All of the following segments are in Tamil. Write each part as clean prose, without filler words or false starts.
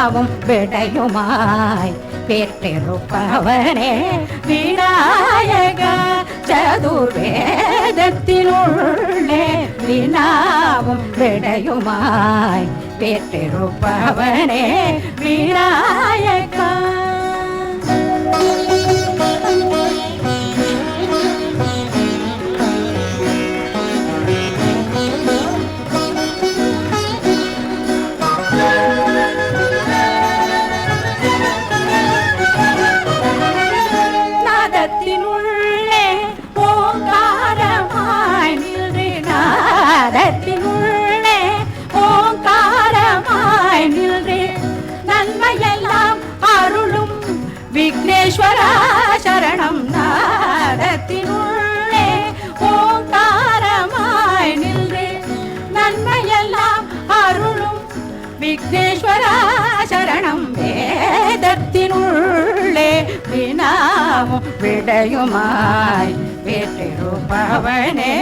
வீணாவும் விடையுமாய் பெற்றிருப்பவனே விநாயகா. சதுர்வேதத்தினுள்ளே வீணாவும் விடையுமாய் பெற்றிருப்பவனே விநாயகா. நாதத்தினுள்ளே ஓங்காரமாய் நின்று, நாதத்தினுள்ளே ஓங்காரமாய் நின்று நன்மையெல்லாம் அருளும் விக்னேஸ்வரா சரணம். நாதத்தினுள்ளே ஓங்காரமாய் நின்று நன்மையெல்லாம் அருளும் விக்னேஸ்வரா சரணம். வேதத்தினுள்ளே வீணாவும் விடையுமாய் பெற்றிருப்பவனே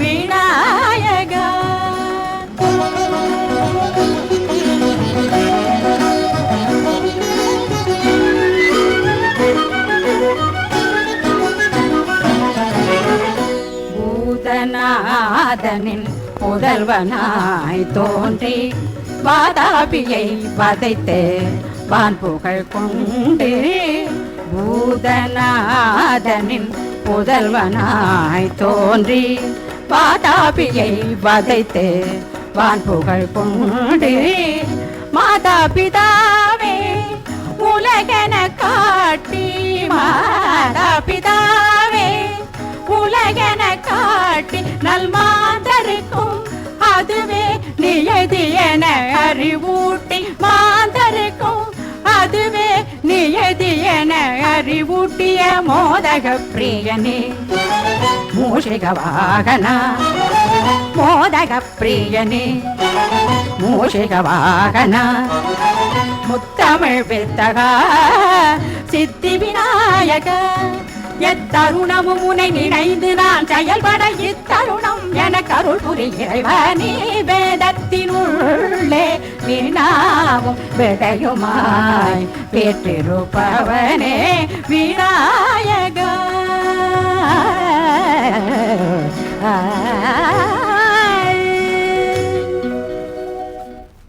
விநாயகா. பூதநாதனின் முதல்வனாய் தோன்றி வாதாபியை வதைத்து வான் புகழ் கொண்டு, பூதநாதனின் முதல்வனாய் தோன்றி வாதாபியை வதைத்து வான் புகழ் கொண்டு, மாதா பிதாவே உலகென காட்டி, மாதா பிதாவே உலகென காட்டி நல்மாந்தருக்கும் அதுவே நியதி என அறிவூட்டி, மாந்தருக்கும் அதுவே நியதி என அறிவூட்டிய மோதக பிரியனே மூஷிக வாகனா. மோதக பிரியனே மூஷிக வாகனா. முத்தமிழ் வித்தகா சித்தி விநாயக. எத்தருணமும் உனை நினைந்து நான் செயல்பட இத்தருணம் எனக்கு அருள் புரிகிறவனே. வேதத்தினுள்ளே வீணாவும் விடையுமாய் பெற்றிருப்பவனே விநாயகா.